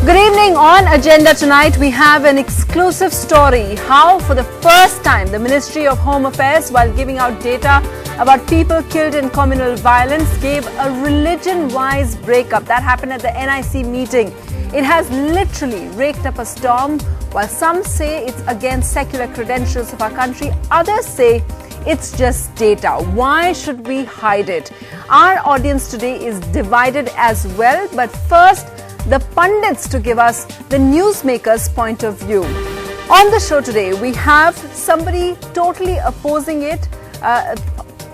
Good evening. On agenda tonight, we have an exclusive story. How, for the first time, the Ministry of Home Affairs, while giving out data about people killed in communal violence, gave a religion-wise breakup. That happened at the NIC meeting. It has literally raked up a storm. While some say it's against secular credentials of our country, others say it's just data. Why should we hide it? Our audience today is divided as well. But first, the pundits to give us the newsmakers' point of view. On the show today, we have somebody totally opposing it.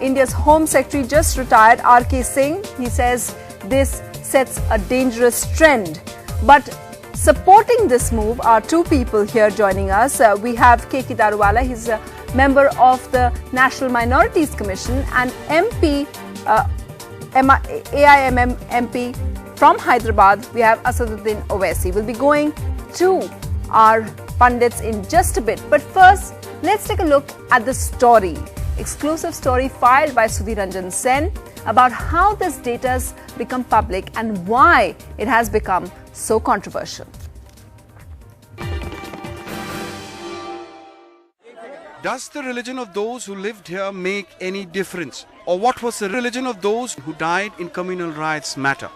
India's Home Secretary, just retired, R.K. Singh. He says this sets a dangerous trend. But supporting this move are two people here joining us. We have K.K. Daruwala. He's a member of the National Minorities Commission and MP, AIMM MP from Hyderabad. We have Asaduddin Owaisi. We'll be going to our pundits in just a bit. But first, let's take a look at the story. Exclusive story filed by Sudhir Ranjan Sen about how this data has become public and why it has become so controversial. Does the religion of those who lived here make any difference? Or what was the religion of those who died in communal riots matter?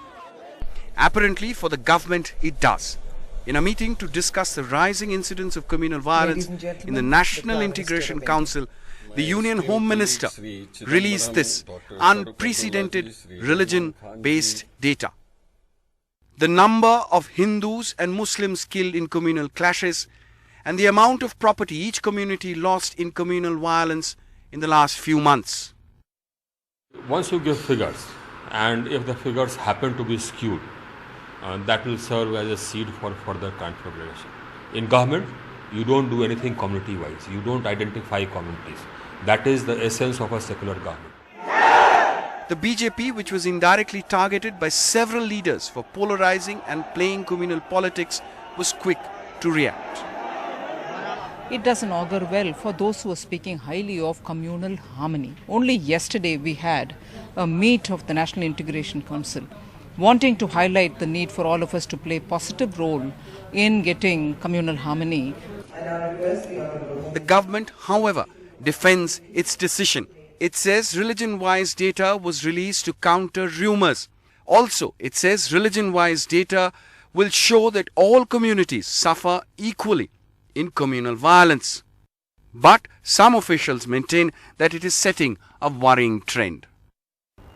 Apparently, for the government, it does. In a meeting to discuss the rising incidence of communal violence in the National Integration Council, the Union Home Minister released this unprecedented religion-based data. The number of Hindus and Muslims killed in communal clashes and the amount of property each community lost in communal violence in the last few months. Once you give figures, and if the figures happen to be skewed, that will serve as a seed for further configuration. In government, you don't do anything community-wise. You don't identify communities. That is the essence of a secular government. The BJP, which was indirectly targeted by several leaders for polarizing and playing communal politics, was quick to react. It doesn't augur well for those who are speaking highly of communal harmony. Only yesterday we had a meet of the National Integration Council wanting to highlight the need for all of us to play a positive role in getting communal harmony. The government, however, defends its decision. It says religion-wise data was released to counter rumors. Also, it says religion-wise data will show that all communities suffer equally in communal violence. But some officials maintain that it is setting a worrying trend.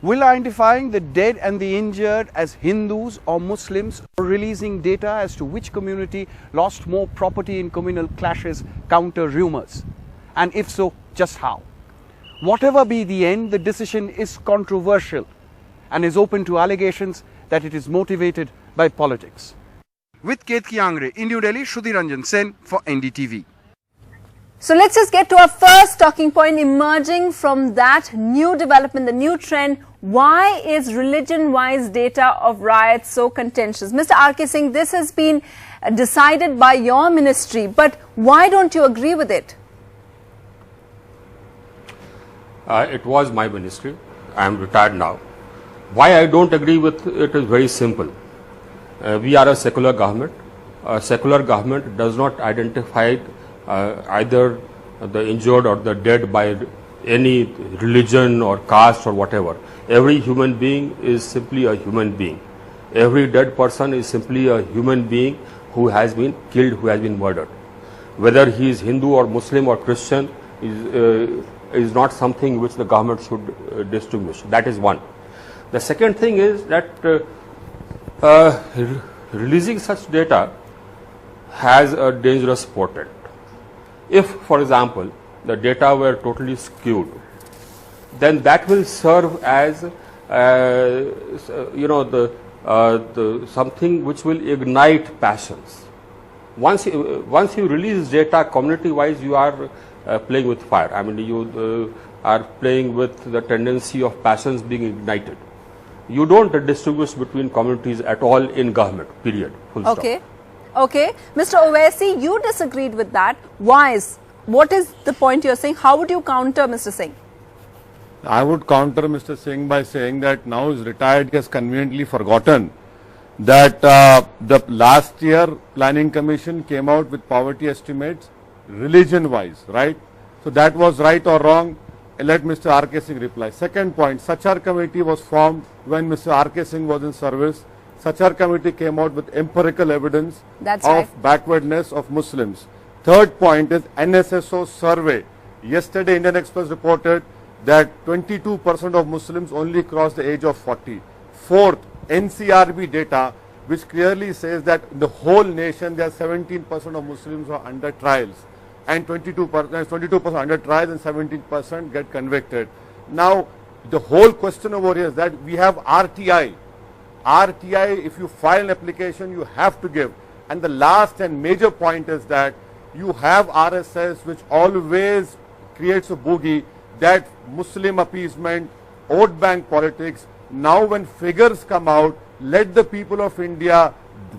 Will identifying the dead and the injured as Hindus or Muslims or releasing data as to which community lost more property in communal clashes counter rumors? And if so, just how? Whatever be the end, the decision is controversial and is open to allegations that it is motivated by politics. With Ketki Angre in New Delhi, Sudhir Ranjan Sen for NDTV. So let's just get to our first talking point emerging from that new development, the new trend. Why is religion-wise data of riots so contentious? Mr. R.K. Singh, this has been decided by your ministry, but why don't you agree with it? It was my ministry. I am retired now. Why I don't agree with it is very simple. We are a secular government. A secular government does not identify either the injured or the dead by any religion or caste or whatever. Every human being is simply a human being. Every dead person is simply a human being who has been killed, who has been murdered. Whether he is Hindu or Muslim or Christian is not something which the government should distinguish. That is one. The second thing is that releasing such data has a dangerous portent. If, for example, the data were totally skewed, then that will serve as something which will ignite passions. Once you release data community-wise, you are playing with fire. I mean, you are playing with the tendency of passions being ignited. You don't distinguish between communities at all in government, period. Full stop. Okay. Mr. Owaisi, you disagreed with that. Why? What is the point you're saying? How would you counter Mr. Singh? I would counter Mr. Singh by saying that now he's retired, he has conveniently forgotten that the last year Planning Commission came out with poverty estimates religion-wise, right? So that was right or wrong? Let Mr. R.K. Singh reply. Second point, Sachar committee was formed when Mr. R.K. Singh was in service. Sachar committee came out with empirical evidence of backwardness of Muslims. Third point is NSSO survey. Yesterday Indian Express reported that 22% of Muslims only cross the age of 40. Fourth, NCRB data which clearly says that in the whole nation there are 17% of Muslims who are under trials, and 22% under trials and 17% get convicted. Now the whole question over here is that we have RTI. RTI, if you file an application, you have to give. And the last and major point is that you have RSS, which always creates a boogie that Muslim appeasement, vote bank politics. Now when figures come out, let the people of India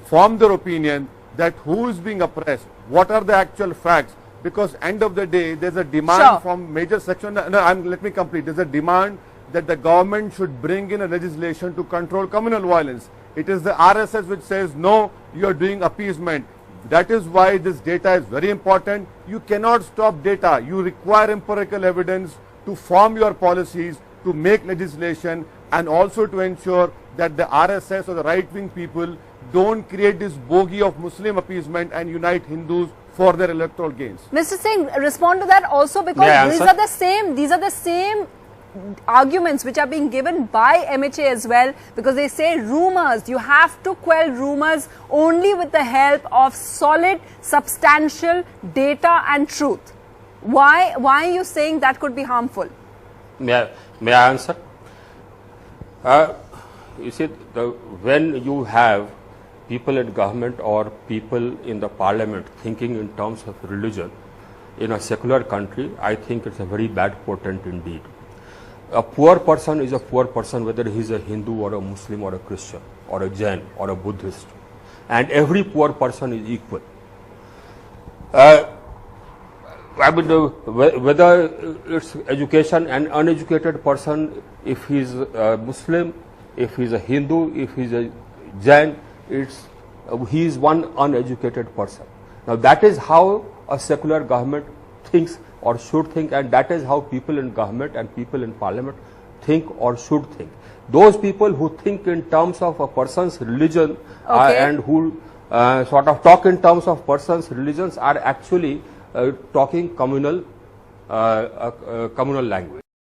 form their opinion that who is being oppressed, what are the actual facts, because end of the day there's a demand from major section. Let me complete. There's a demand that the government should bring in a legislation to control communal violence. It is the RSS which says no, you are doing appeasement. That is why this data is very important. You cannot stop data. You require empirical evidence to form your policies, to make legislation, and also to ensure that the RSS or the right-wing people don't create this bogey of Muslim appeasement and unite Hindus for their electoral gains. Mr. Singh, respond to that also, because these are the same arguments which are being given by MHA as well, because they say rumors, you have to quell rumors only with the help of solid, substantial data and truth. Why are you saying that could be harmful? May I answer? You see, when you have people in government or people in the parliament thinking in terms of religion in a secular country, I think it's a very bad portent indeed. A poor person is a poor person whether he is a Hindu or a Muslim or a Christian or a Jain or a Buddhist, and every poor person is equal. I mean, whether it's education, an uneducated person, if he is a Muslim, if he is a Hindu, if he is a Jain, he is one uneducated person. Now that is how a secular government thinks or should think, and that is how people in government and people in parliament think or should think. Those people who think in terms of a person's religion and who sort of talk in terms of person's religions are actually talking communal language.